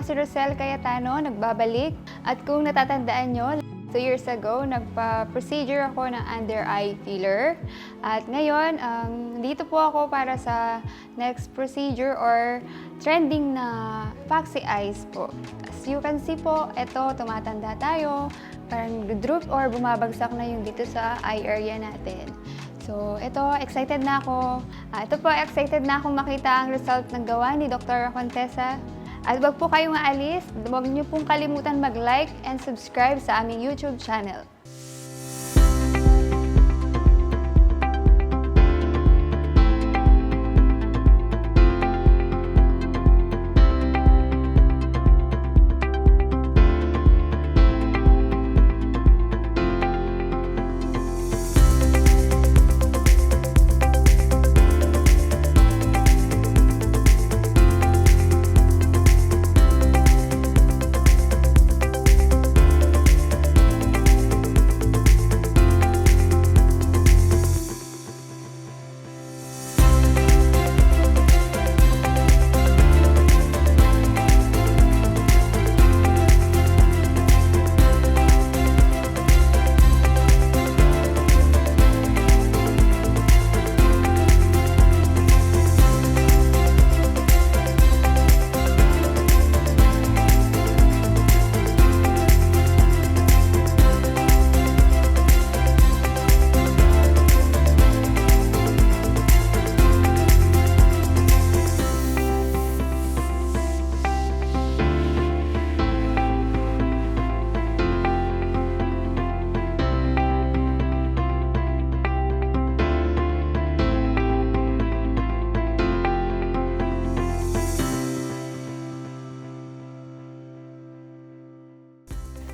si Rosel Cayetano, nagbabalik. At kung natatandaan nyo, 2 years ago, nagpa-procedure ako ng under eye filler. At ngayon, dito po ako para sa next procedure or trending na foxy eyes po. As you can see po, ito, tumatanda tayo. Parang droop or bumabagsak na yung dito sa eye area natin. So, ito, excited na ako. Ito po, excited na akong makita ang result ng gawa ni Dr. Contessa. At wag po kayong aalis, huwag niyo pong kalimutan mag-like and subscribe sa aming YouTube channel.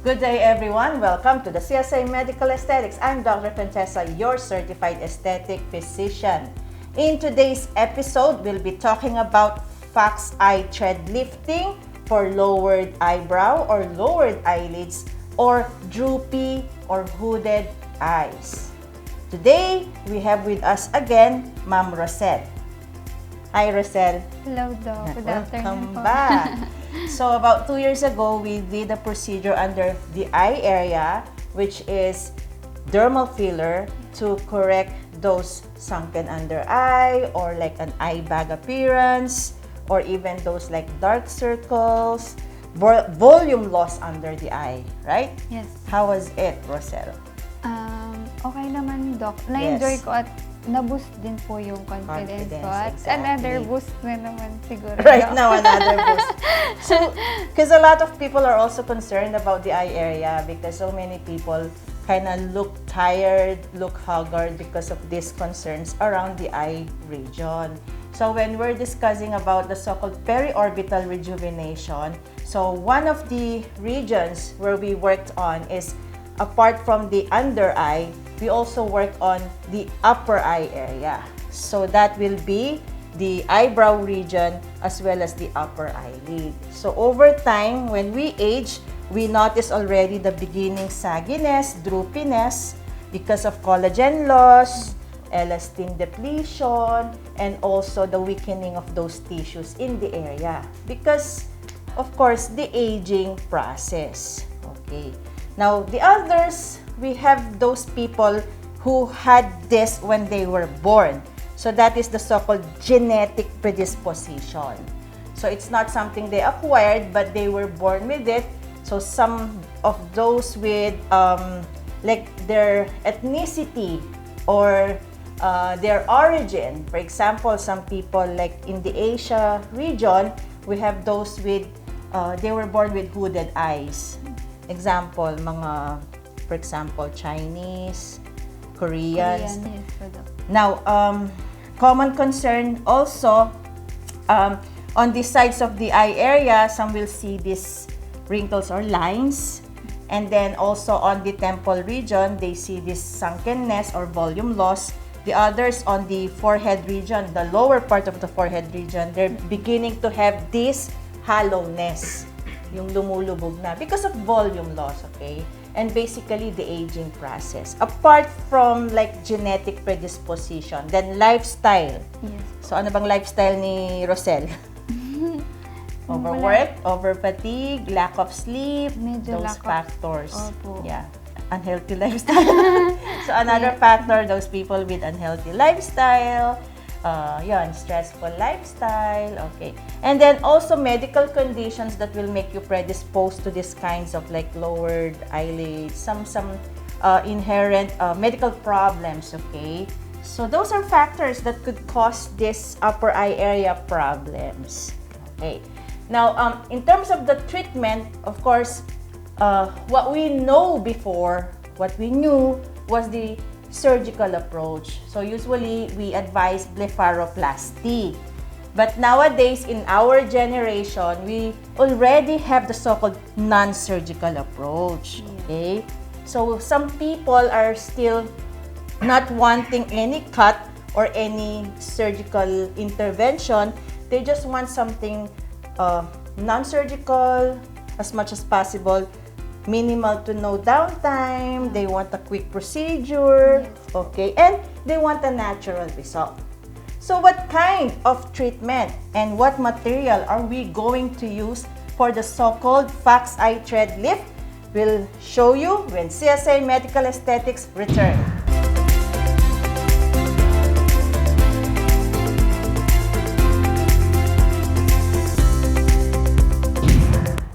Good day everyone! Welcome to the CSA Medical Aesthetics. I'm Dr. Contessa, your certified aesthetic physician. In today's episode, we'll be talking about fox eye thread lifting for lowered eyebrow or lowered eyelids or droopy or hooded eyes. Today, we have with us again, Ma'am Rosel. Hi, Rosel. Hello, Doc. Good afternoon Welcome po. back. So, about 2 years ago, we did a procedure under the eye area, which is dermal filler to correct those sunken under eye or like an eye bag appearance or even those like dark circles, volume loss under the eye, right? Yes. How was it, Rosel? Okay naman, Doc. Na-enjoy Yes. ko at na-boost din po yung confidence ko. At Confidence, another exactly. boost na naman siguro. Right Doc. now, another boost. So, because a lot of people are also concerned about the eye area because so many people kind of look tired, look haggard because of these concerns around the eye region. So, when we're discussing about the so-called periorbital rejuvenation, so one of the regions where we worked on is apart from the under eye, we also work on the upper eye area. So that will be the eyebrow region as well as the upper eyelid. So over time, when we age, we notice already the beginning sagginess, droopiness because of collagen loss, elastin depletion, and also the weakening of those tissues in the area because, of course, the aging process. Okay. Now, the others, we have those people who had this when they were born. So that is the so-called genetic predisposition. So it's not something they acquired, but they were born with it. So some of those with like their ethnicity or their origin. For example, some people like in the Asia region, we have those with, they were born with hooded eyes. Example, for example, Chinese, Koreans. Korean, yes, Doc. Now, common concern also, on the sides of the eye area, some will see these wrinkles or lines. And then also on the temple region, they see this sunkenness or volume loss. The others on the forehead region, the lower part of the forehead region, they're beginning to have this hollowness. Yung lumulubog na because of volume loss, okay? And basically the aging process. Apart from like genetic predisposition, then lifestyle. Yes. So ano bang lifestyle ni Rosel? Overwork, over-fatigue, lack of sleep, Medyo those lack of- factors. Opo. Yeah. Unhealthy lifestyle. So another factor, those people with unhealthy lifestyle, yun, stressful lifestyle, okay. And then also medical conditions that will make you predisposed to these kinds of like lowered eyelids, some inherent medical problems, okay. So those are factors that could cause this upper eye area problems, okay. Now, in terms of the treatment, of course, what we know before, what we knew was the surgical approach. So usually we advise blepharoplasty. But nowadays, in our generation, we already have the so-called non-surgical approach. Okay? So some people are still not wanting any cut or any surgical intervention. They just want something non-surgical, as much as possible, minimal to no downtime. They want a quick procedure, okay, and they want a natural result. So what kind of treatment and what material are we going to use for the so-called Fox Eye Thread Lift? We'll show you when CSA Medical Aesthetics return.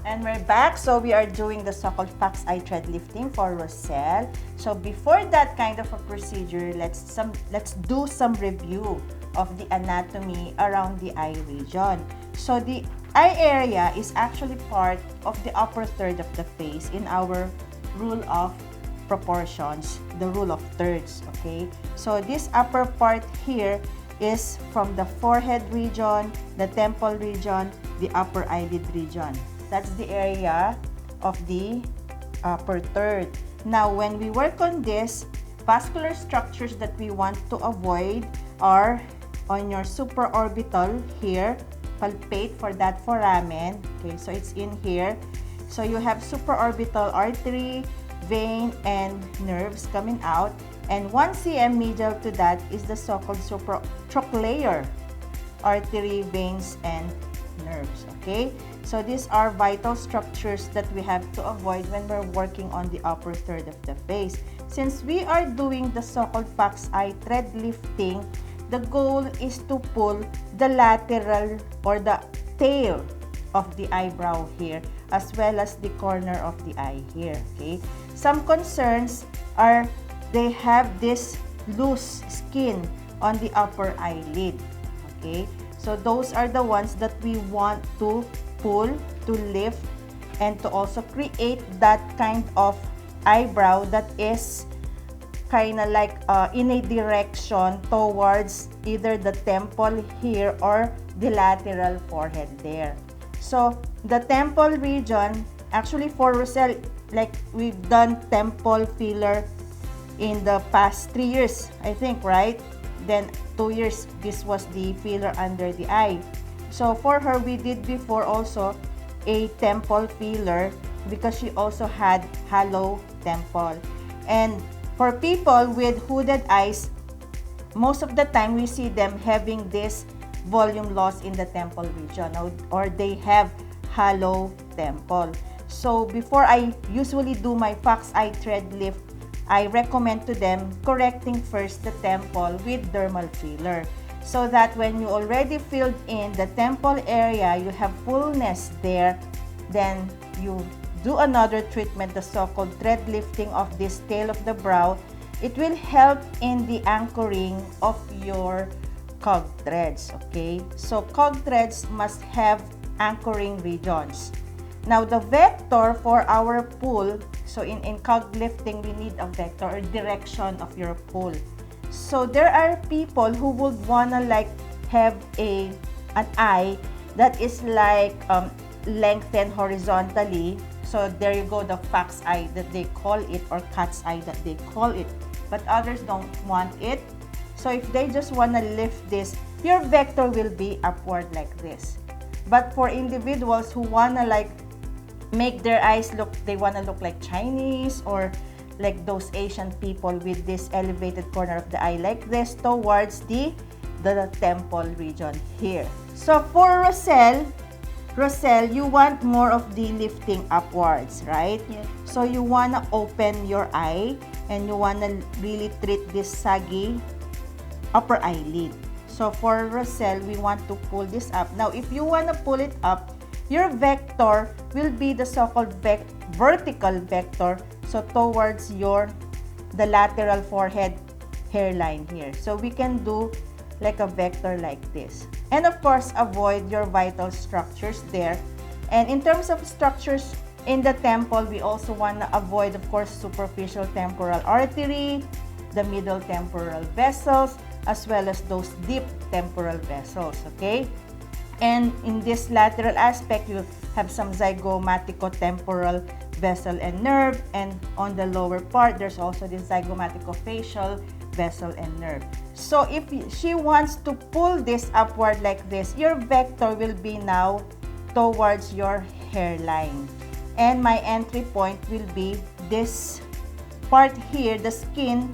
And we're back. So we are doing the so-called Fox Eye Thread lifting for Roselle. So before that kind of a procedure, let's do some review of the anatomy around the eye region. So the eye area is actually part of the upper third of the face in our rule of proportions, the rule of thirds, okay? So this upper part here is from the forehead region, the temple region, the upper eyelid region. That's the area of the upper third. Now, when we work on this, vascular structures that we want to avoid are on your supraorbital here. Palpate for that foramen. Okay, so it's in here. So you have supraorbital artery, vein, and nerves coming out. And 1 cm medial to that is the so-called supratrochlear artery, veins, and nerves. Okay, so these are vital structures that we have to avoid when we're working on the upper third of the face. Since we are doing the so-called Fox Eye Thread lifting, the goal is to pull the lateral or the tail of the eyebrow here, as well as the corner of the eye here. Okay, some concerns are they have this loose skin on the upper eyelid. Okay, so those are the ones that we want to pull, to lift, and to also create that kind of eyebrow that is kind of like in a direction towards either the temple here or the lateral forehead there. So the temple region, actually for Roselle, like we've done temple filler in the past 3 years, I think, right? Then 2 years, this was the filler under the eye. So for her, we did before also a temple filler because she also had hollow temple. And for people with hooded eyes, most of the time we see them having this volume loss in the temple region, or they have hollow temple. So before I usually do my Fox Eye Thread lift, I recommend to them correcting first the temple with dermal filler, so that when you already filled in the temple area, you have fullness there, then you do another treatment, the so-called thread lifting of this tail of the brow. It will help in the anchoring of your cog threads, okay? So cog threads must have anchoring regions. Now the vector for our pull, so in cog lifting, we need a vector or direction of your pull. So there are people who would wanna like have an eye that is like lengthened horizontally. So there you go, the fox eye that they call it, or cat's eye that they call it. But others don't want it. So if they just wanna lift this, your vector will be upward like this. But for individuals who wanna like make their eyes look, they wanna look like Chinese, or like those Asian people with this elevated corner of the eye like this towards the temple region here. So for Roselle, Rosel, you want more of the lifting upwards, right? Yes. So you wanna open your eye and you wanna really treat this saggy upper eyelid. So for Rosel, we want to pull this up. Now, if you wanna pull it up, your vector will be the so-called vertical vector, so towards the lateral forehead hairline here. So we can do like a vector like this. And of course, avoid your vital structures there. And in terms of structures in the temple, we also want to avoid, of course, superficial temporal artery, the middle temporal vessels, as well as those deep temporal vessels, okay? And in this lateral aspect, you have some zygomatico-temporal vessel and nerve. And on the lower part, there's also this zygomatico-facial vessel and nerve. So if she wants to pull this upward like this, your vector will be now towards your hairline. And my entry point will be this part here, the skin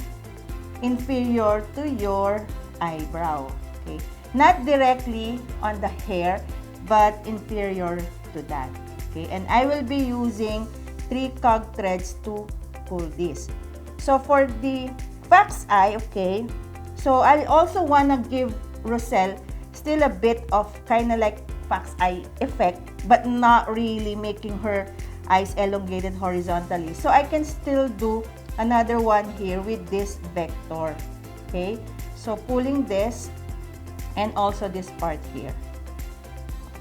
inferior to your eyebrow. Okay? Not directly on the hair, but inferior to that. Okay? And I will be using 3 cog threads to pull this. So for the fox eye, okay, so I also want to give Rosel still a bit of kind of like fox eye effect, but not really making her eyes elongated horizontally. So I can still do another one here with this vector. Okay, so pulling this and also this part here.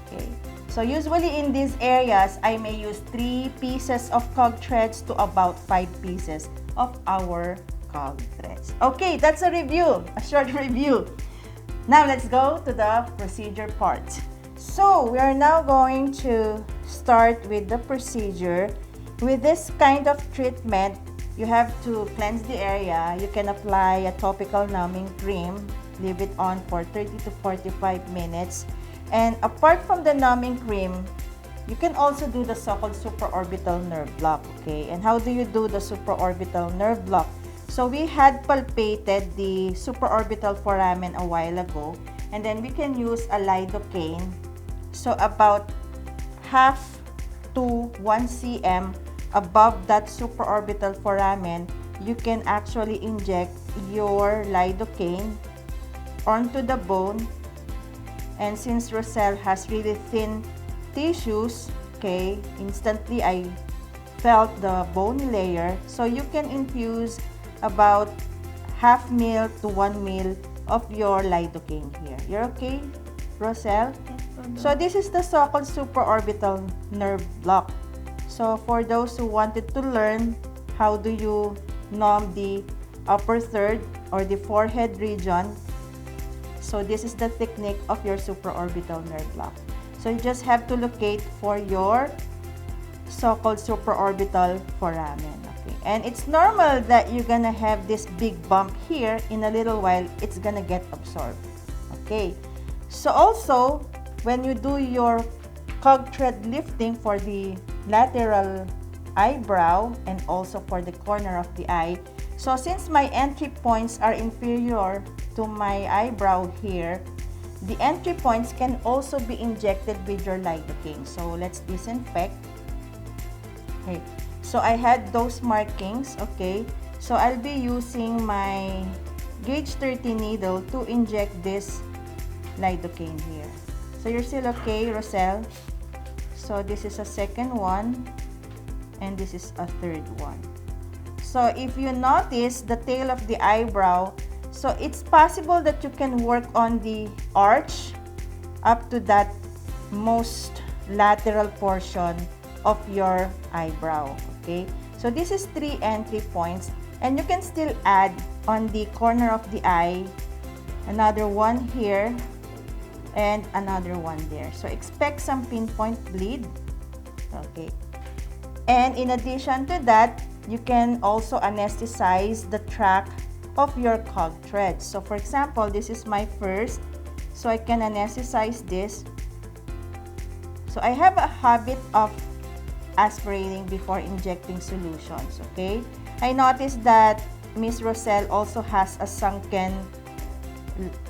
Okay, so usually in these areas, I may use 3 pieces of cog threads to about 5 pieces of our cog threads. Okay, that's a review, a short review. Now let's go to the procedure part. So we are now going to start with the procedure. With this kind of treatment, you have to cleanse the area. You can apply a topical numbing cream, leave it on for 30 to 45 minutes. And apart from the numbing cream, you can also do the so-called supraorbital nerve block, okay? And how do you do the supraorbital nerve block? So we had palpated the supraorbital foramen a while ago, and then we can use a lidocaine. So about half to 1 cm above that supraorbital foramen, you can actually inject your lidocaine onto the bone. And since Rosel has really thin tissues, okay, instantly I felt the bone layer. So you can infuse about half ml to 1 ml of your lidocaine here. You're okay, Rosel? So this is the so-called supraorbital nerve block. So for those who wanted to learn how do you numb the upper third or the forehead region, so this is the technique of your supraorbital nerve block. So you just have to locate for your so-called supraorbital foramen. Okay, and it's normal that you're gonna have this big bump here. In a little while, it's gonna get absorbed. Okay, so also when you do your cog thread lifting for the lateral eyebrow and also for the corner of the eye, so since my entry points are inferior to my eyebrow here, the entry points can also be injected with your lidocaine. So let's disinfect. Okay, so I had those markings. Okay, so I'll be using my gauge 30 needle to inject this lidocaine here. So you're still okay, Rosel? So this is a second one and this is a third one. So if you notice the tail of the eyebrow, so it's possible that you can work on the arch up to that most lateral portion of your eyebrow. Okay, so this is 3 entry points, and you can still add on the corner of the eye another one here and another one there. So expect some pinpoint bleed. Okay, and in addition to that, you can also anesthetize the track of your cog threads. So for example, this is my first, so I can anesthetize this. So I have a habit of aspirating before injecting solutions. Okay, I noticed that Miss Rosel also has a sunken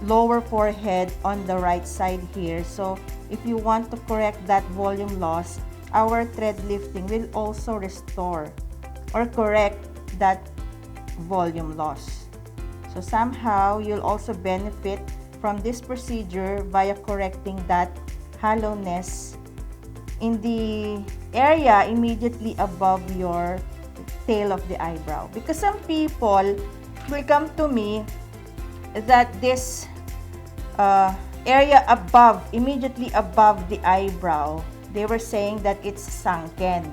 lower forehead on the right side here. So if you want to correct that volume loss, our thread lifting will also restore or correct that volume loss. So somehow you'll also benefit from this procedure via correcting that hollowness in the area immediately above your tail of the eyebrow. Because some people will come to me that this area above, immediately above the eyebrow, they were saying that it's sunken.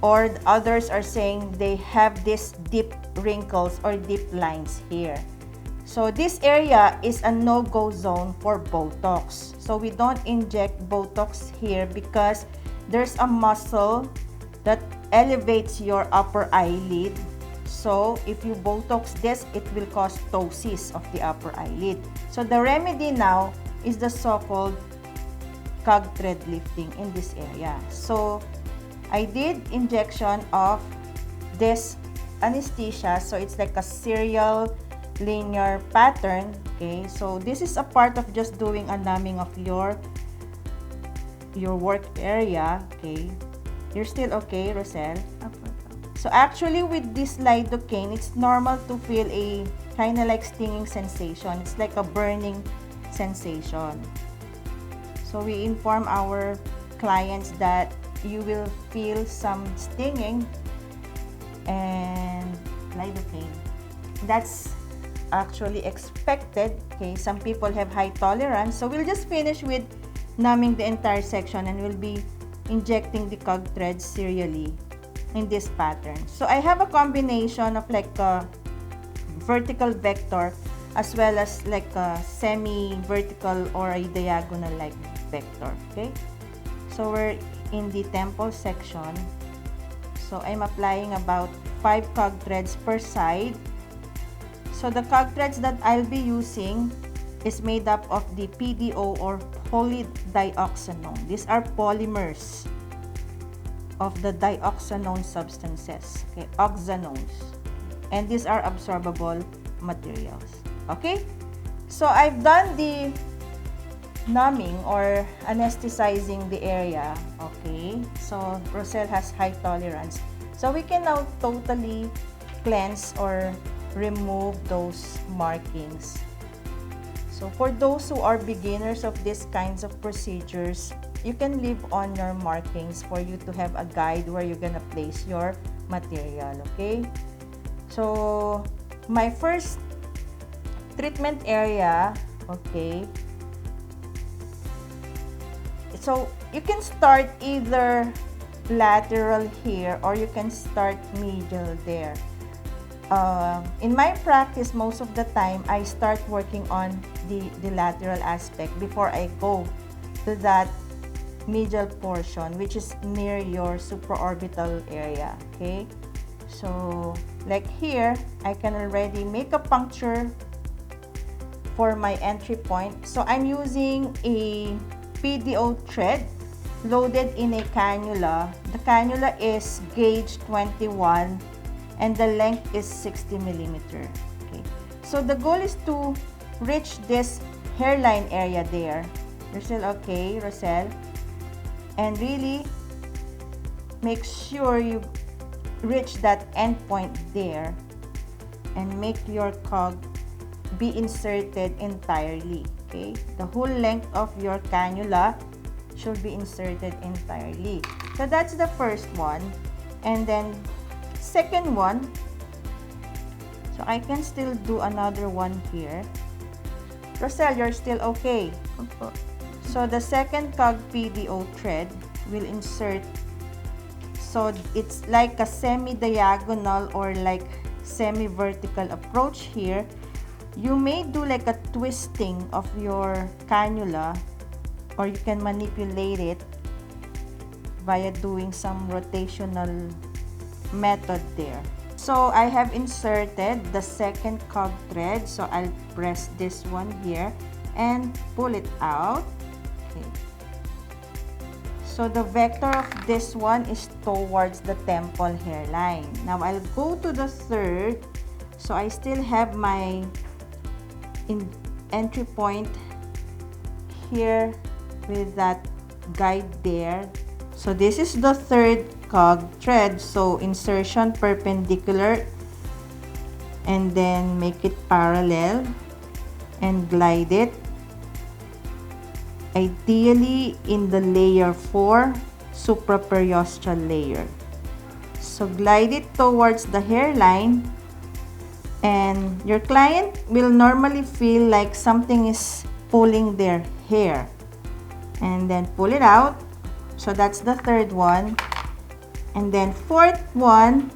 Or others are saying they have this deep wrinkles or deep lines here. So this area is a no-go zone for Botox. So we don't inject Botox here because there's a muscle that elevates your upper eyelid. So if you Botox this, it will cause ptosis of the upper eyelid. So the remedy now is the so-called cog thread lifting in this area. So I did injection of this anesthesia. So it's like a serial linear pattern. Okay, so this is a part of just doing a numbing of your work area. Okay, you're still okay, Rosel? So actually with this lidocaine, it's normal to feel a kind of like stinging sensation. It's like a burning sensation. So we inform our clients that you will feel some stinging and lidocaine. That's actually expected. Okay, some people have high tolerance. So we'll just finish with numbing the entire section and we'll be injecting the cog threads serially in this pattern. So I have a combination of like a vertical vector as well as like a semi-vertical or a diagonal like vector. Okay, so we're in the temple section. So I'm applying about 5 cog threads per side. So the cog threads that I'll be using is made up of the PDO or polydioxanone. These are polymers of the dioxanone substances, okay, oxanones, and these are absorbable materials. Okay, so I've done the numbing or anesthetizing the area. Okay, so Rosel has high tolerance, so we can now totally cleanse or remove those markings. So for those who are beginners of these kinds of procedures, you can leave on your markings for you to have a guide where you're gonna place your material. Okay, so my first treatment area, okay, so you can start either lateral here or you can start medial there. In my practice, most of the time I start working on the lateral aspect before I go to that medial portion, which is near your supraorbital area. Okay, so like here I can already make a puncture for my entry point. So I'm using a PDO thread loaded in a cannula. The cannula is gauge 21 and the length is 60 millimeter. Okay, so the goal is to reach this hairline area there. You're still okay, Rosel? And really make sure you reach that end point there and make your cog be inserted entirely. Okay, the whole length of your cannula should be inserted entirely. So that's the first one. And then second one, so I can still do another one here. Rosel, you're still okay? So the second cog PDO thread will insert, so it's like a semi-diagonal or like semi-vertical approach here. You may do like a twisting of your cannula or you can manipulate it via doing some rotational method there. So I have inserted the second cog thread, so I'll press this one here and pull it out. Okay. So the vector of this one is towards the temple hairline. Now I'll go to the third. So I still have my in entry point here with that guide there. So this is the third cog thread. So insertion perpendicular and then make it parallel and glide it. Ideally in the layer 4, supraperiosteal layer. So glide it towards the hairline, and your client will normally feel like something is pulling their hair. And then pull it out. So that's the third one. And then fourth one,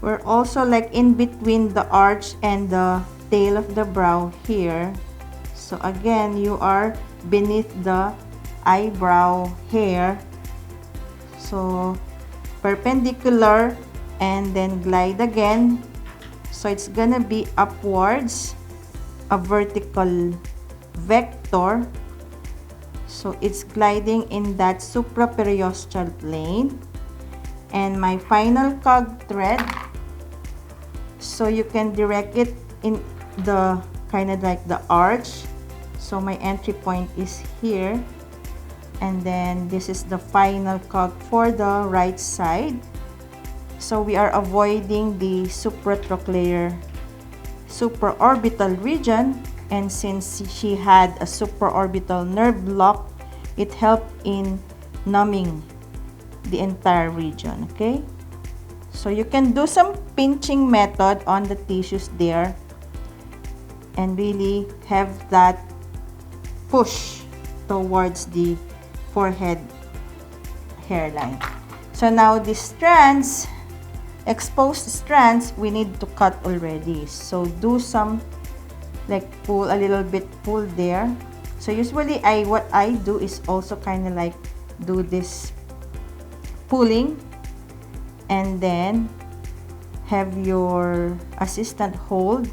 we're also like in between the arch and the tail of the brow here. So again, you are beneath the eyebrow hair. So perpendicular and then glide again. So it's gonna be upwards, a vertical vector. So it's gliding in that supraperiosteal plane. And my final cog thread, so you can direct it in the kind of like the arch. So my entry point is here, and then this is the final cog for the right side. So we are avoiding the supratrochlear supraorbital region, and since she had a supraorbital nerve block, it helped in numbing the entire region. Okay, so you can do some pinching method on the tissues there and really have that push towards the forehead hairline. So now the strands, exposed strands, we need to cut already. So do some like pull a little bit, pull there. So usually what I do is also kind of like do this pulling, and then have your assistant hold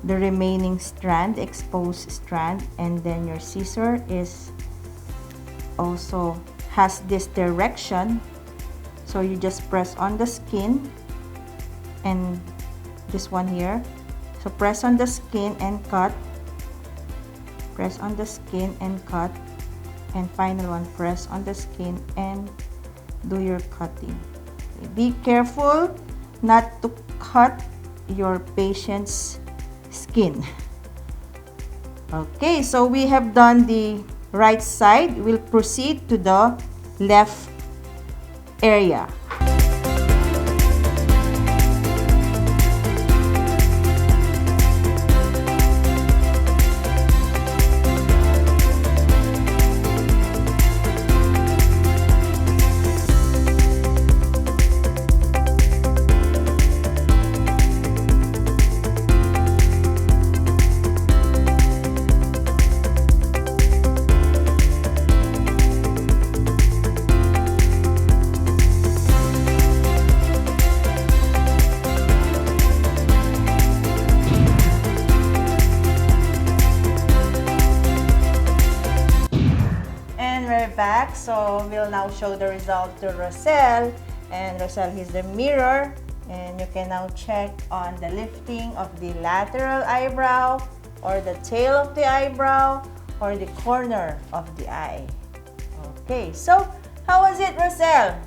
the remaining strand, exposed strand, and then your scissor is also has this direction. So you just press on the skin, and this one here. So press on the skin and cut. Press on the skin and cut. And final one, press on the skin and do your cutting. Okay, be careful not to cut your patient's skin. Okay, so we have done the right side. We'll proceed to the left area. Back, so we'll now show the result to Roselle, and Roselle is the mirror, and you can now check on the lifting of the lateral eyebrow or the tail of the eyebrow or the corner of the eye. Okay, so how was it, Roselle?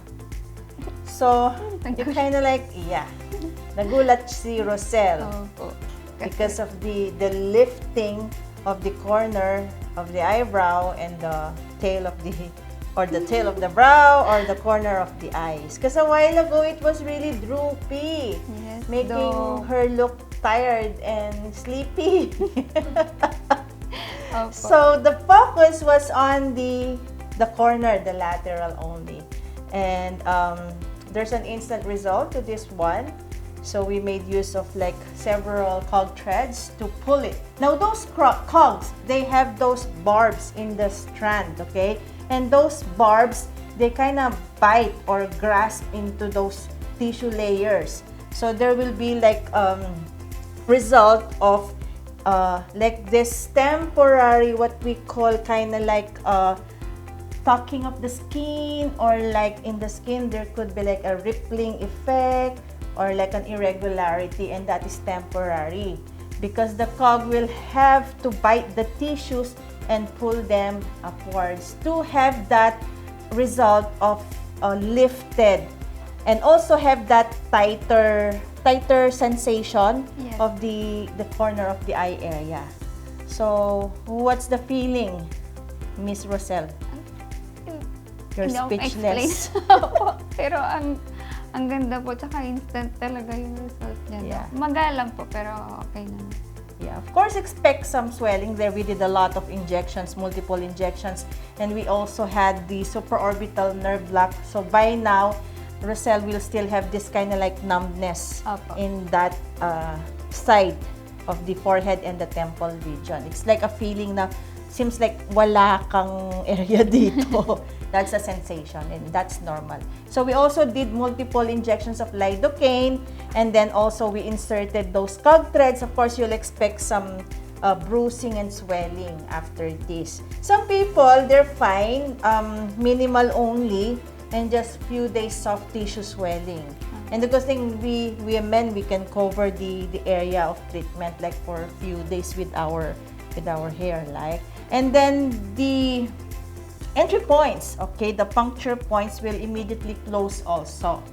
So you kind of like, yeah, nagulat si Roselle because of the lifting of the corner of the eyebrow and the tail of the tail of the brow or the corner of the eyes. Because a while ago it was really droopy, yes, making her look tired and sleepy. So the focus was on the corner, the lateral only, and there's an instant result to this one. So we made use of like several cog threads to pull it. Now those cogs, they have those barbs in the strand, okay? And those barbs, they kind of bite or grasp into those tissue layers. So there will be like result of like this temporary, what we call kind of like tucking of the skin, or like in the skin there could be like a rippling effect or like an irregularity, and that is temporary because the cog will have to bite the tissues and pull them upwards to have that result of lifted, and also have that tighter sensation Yes. of the corner of the eye area. So, what's the feeling, Miss Rosel? You're Hindi ako speechless. explain. Pero ang ganda po, tsaka instant talaga yung result niya. Yeah. Magalang po, pero okay naman. Yeah, of course, expect some swelling there. We did a lot of injections, multiple injections, and we also had the supraorbital nerve block. So by now, Rosel will still have this kind of like numbness Opo. in that side of the forehead and the temple region. It's like a feeling na seems like wala kang area dito. That's a sensation, and that's normal. So we also did multiple injections of lidocaine, and then also we inserted those cog threads. Of course, you'll expect some bruising and swelling after this. Some people, they're fine, minimal only, and just few days soft tissue swelling. And the good thing, we men, we can cover the area of treatment like for a few days with our hair, like. And then the entry points, okay, the puncture points will immediately close also.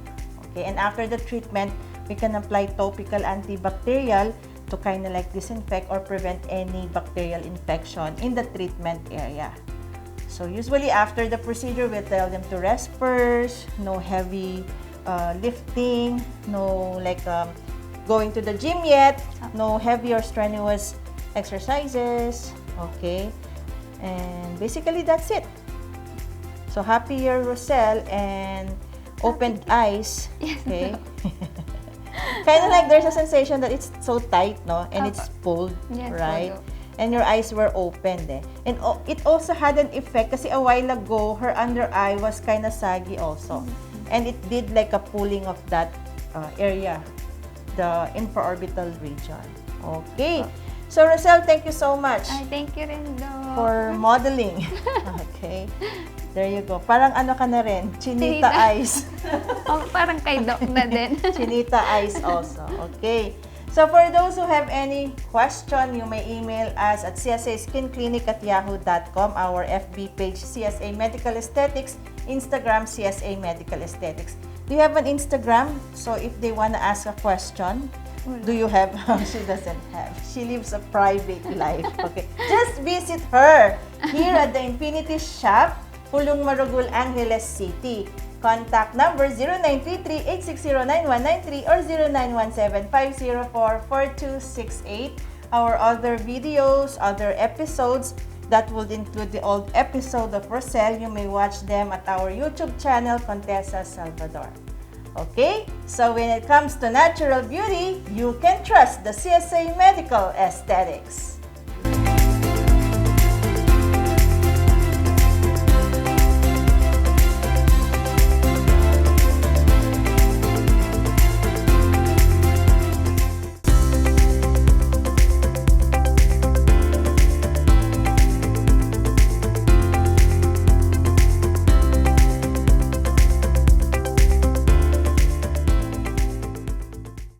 Okay, and after the treatment, we can apply topical antibacterial to kind of like disinfect or prevent any bacterial infection in the treatment area. So usually after the procedure, we'll tell them to rest first, no heavy lifting, no like going to the gym yet, no heavy or strenuous exercises, okay? And basically that's it. So happy year, Rosel, and opened eyes, okay? Kind of like there's a sensation that it's so tight, no? And it's pulled, Yes, right? po. And your eyes were opened, eh. And it also had an effect kasi a while ago, her under eye was kind of saggy also. And it did like a pulling of that area, the infraorbital region. Okay. So, Rosel, thank you so much Ay, thank you rin, Doc. for modeling. Okay. There you go. Parang ano ka na rin, chinita Chinita. eyes. Oh, parang kay Doc na din. Chinita eyes also. Okay. So for those who have any question, you may email us at csaskinclinic@yahoo.com, our FB page CSA Medical Aesthetics, Instagram CSA Medical Aesthetics. Do you have an Instagram? So if they want to ask a question, do you have? She doesn't have. She lives a private life. Okay. Just visit her here at the Infinity Shop, Pulong Marugul, Angeles City. Contact number 0933-860-9193 or 0917-504-4268. Our other videos, other episodes that would include the old episode of Rosel, you may watch them at our YouTube channel, Contessa Salvador. Okay? So when it comes to natural beauty, you can trust the CSA Medical Aesthetics.